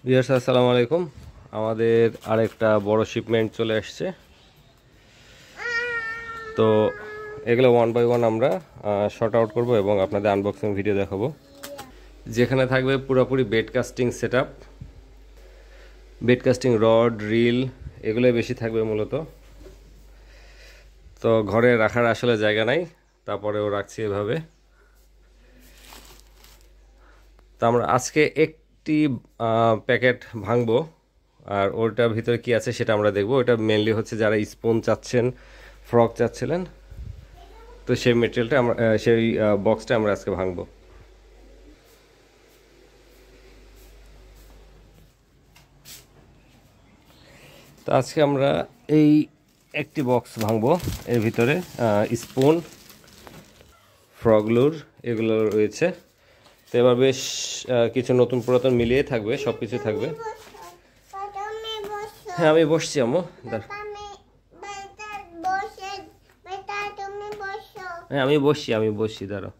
Viewers আসসালামু আলাইকুম। আমাদের আরেকটা বড় শিপমেন্ট চলে আসছে। তো এগুলো ওয়ান বাই ওয়ান আমরা শর্ট আউট করব এবং আপনাদের আনবক্সিং ভিডিও দেখাবো, যেখানে থাকবে পুরোপুরি bed casting setup, bed casting rod, reel এগুলোই বেশি থাকবে মূলত। তো ঘরে রাখার আসলে জায়গা নাই, তারপরেও রাখছি এভাবে। তো আমরা আজকে একটি প্যাকেট ভাঙবো, আর ওটার ভিতরে কি আছে সেটা আমরা দেখব। ওটা মেনলি হচ্ছে যারা স্পুন চাচ্ছেন, ফ্রক চাচ্ছিলেন, তো সেই মেটেরিয়ালটা আমরা সেই বক্সটা আমরা আজকে ভাঙবো। তো আজকে আমরা এই একটি বক্স ভাঙবো, এর ভিতরে স্পুন, ফ্রগলুর এগুলো রয়েছে। তো এবার বেশ কিছু নতুন পুরাতন মিলিয়ে থাকবে, সব কিছু থাকবে। হ্যাঁ আমি বসছি আম্মু। হ্যাঁ আমি বসছি দাঁড়াও।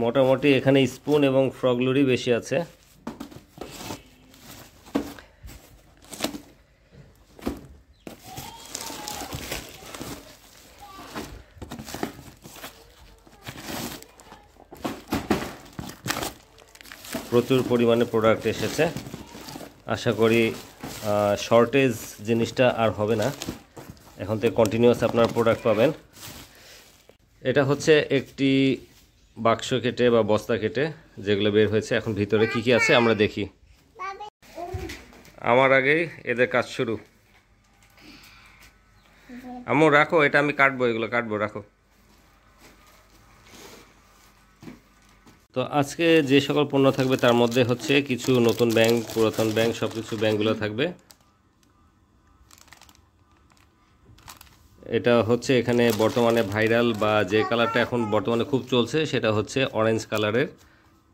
মোটামুটি এখানে স্পুন এবং ফ্রগলুরই বেশি আছে। প্রচুর পরিমাণে প্রোডাক্ট এসেছে, আশা করি শর্টেজ জিনিসটা আর হবে না, এখন থেকে কন্টিনিউয়াস আপনার প্রোডাক্ট পাবেন। এটা হচ্ছে একটি বাক্স কেটে বা বস্তা কেটে যেগুলো বের হয়েছে। এখন ভিতরে কি কি আছে আমরা দেখি। আমার আগেই এদের কাজ শুরু। আম্মু রাখো, এটা আমি কাটবো, এগুলো কাটবো, রাখো। তো আজকে যে সকল পণ্য থাকবে তার মধ্যে হচ্ছে কিছু নতুন ব্যাংক, পুরাতন ব্যাংক, সব কিছু ব্যাংকগুলো থাকবে। এটা হচ্ছে এখানে বর্তমানে ভাইরাল বা যে কালারটা এখন বর্তমানে খুব চলছে সেটা হচ্ছে অরেঞ্জ কালারের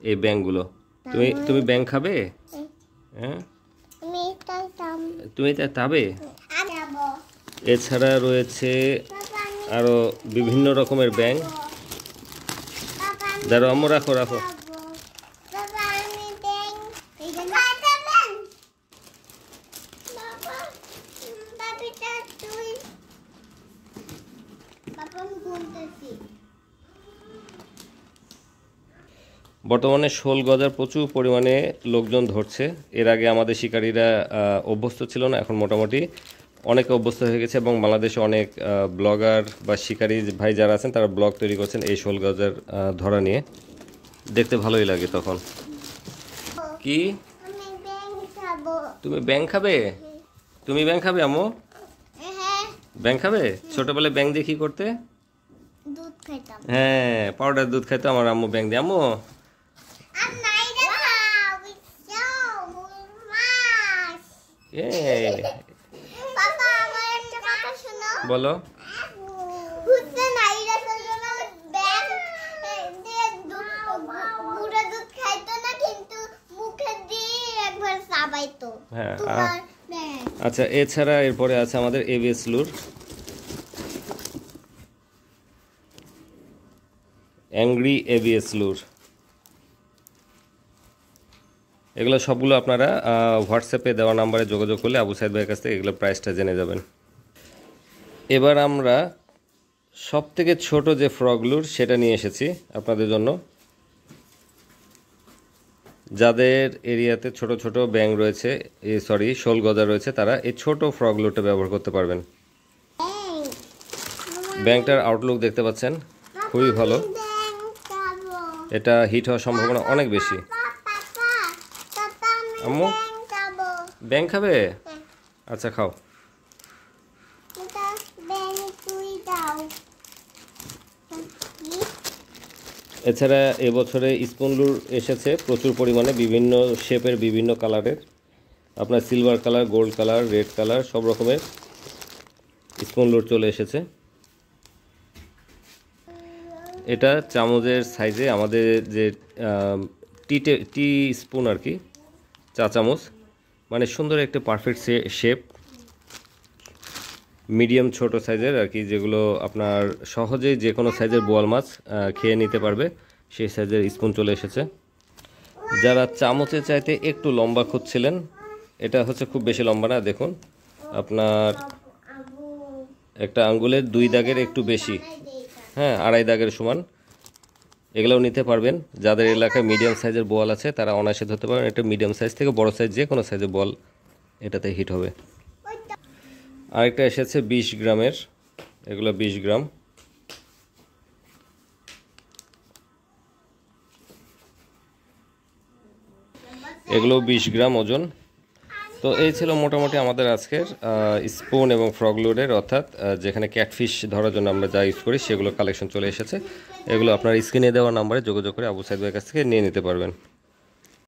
এই ব্যাংকগুলো। তুমি তুমি ব্যাংক খাবে? হ্যাঁ তুমি তা খাবে। এছাড়া রয়েছে আরও বিভিন্ন রকমের ব্যাংক। দাঁড়ো আম্মু, রাখো রাখো। বর্তমানে শোল গজার প্রচুর পরিমাণে লোকজন ধরছে। এর আগে আমাদের শিকারীরা অভ্যস্ত ছিল না, এখন মোটামুটি অনেকে অভ্যস্ত হয়ে গেছে এবং বাংলাদেশে অনেক ব্লগার বা শিকারী ভাই যারা আছেন তারা ব্লগ তৈরি করছেন এই শোল গজার ধরা নিয়ে। দেখতে ভালোই লাগে তখন। কি তুমি ব্যাং খাবে? তুমি ব্যাং খাবে আম্মু? ব্যাং খাবে? ছোটবেলায় ব্যাং দিয়ে কি করতে? হ্যাঁ, পাউডার দুধ খাইতো আমার আম্মু ব্যাং দিয়ে। আম্মু বলো। হ্যাঁ আচ্ছা, এছাড়া এরপরে আছে আমাদের এবিএস লুর, অ্যাংরি এবিএস লুর। এগুলো সবগুলো আপনারা হোয়াটসঅ্যাপে দেওয়া নাম্বারে যোগাযোগ করলে আবু সাইদ ভাইয়ের কাছ থেকে এগুলো প্রাইসটা জেনে যাবেন। এবার আমরা সব থেকে ছোট যে ফ্রগলুর সেটা নিয়ে এসেছি আপনাদের জন্য। যাদের এরিয়াতে ছোট ছোট ব্যাং রয়েছে, শোল গজা রয়েছে, তারা এই ছোট ফ্রগলুরটা ব্যবহার করতে পারবেন। ব্যাংকটার আউটলুক দেখতে পাচ্ছেন, খুবই ভালো। এটা হিট হওয়ার সম্ভাবনা অনেক বেশি। আম্মু ব্যাং খাবে? আচ্ছা খাও। এছাড়া এবছরে স্পুনলুর এসেছে প্রচুর পরিমাণে, বিভিন্ন শেপের, বিভিন্ন কালারের। আপনার silver colour, gold colour, red colour, সব রকমের স্পুনলুর চলে এসেছে। এটা চামচের সাইজে আমাদের যে টি স্পুন আর কি, চা চামচ, মানে সুন্দর একটা পারফেক্ট শেপ, মিডিয়াম ছোট সাইজের আর কি, যেগুলো আপনার সহজেই যে কোনো সাইজের বোয়াল মাছ খেয়ে নিতে পারবে, সেই সাইজের স্পুন চলে এসেছে। যারা চামচের চাইতে একটু লম্বা খুঁজছিলেন, এটা হচ্ছে খুব বেশি লম্বা না, দেখুন আপনার একটা আঙ্গুলের 2 দাগের একটু বেশি, হ্যাঁ 2.5 দাগের সমান, এগুলোও নিতে পারবেন। যাদের এলাকায় মিডিয়াম সাইজের বোয়াল আছে তারা অনায়াসে ধরতে পারবেন। এটা মিডিয়াম সাইজ থেকে বড় সাইজ যে কোনো সাইজের বল এটাতে হিট হবে। আরেকটা এসেছে 20 গ্রামের, এগুলো 20 গ্রাম, এগুলো 20 গ্রাম ওজন। তো এই ছিল মোটামুটি আমাদের আজকের স্পুন এবং ফ্রগ লোডের, অর্থাৎ যেখানে ক্যাটফিশ ধরার জন্য আমরা যা ইউজ করি সেগুলো কালেকশন চলে এসেছে। এগুলো আপনার স্ক্রিনে দেওয়া নাম্বারে যোগাযোগ করে আবু সাইদ ভাইয়ের কাছ থেকে নিয়ে নিতে পারবেন।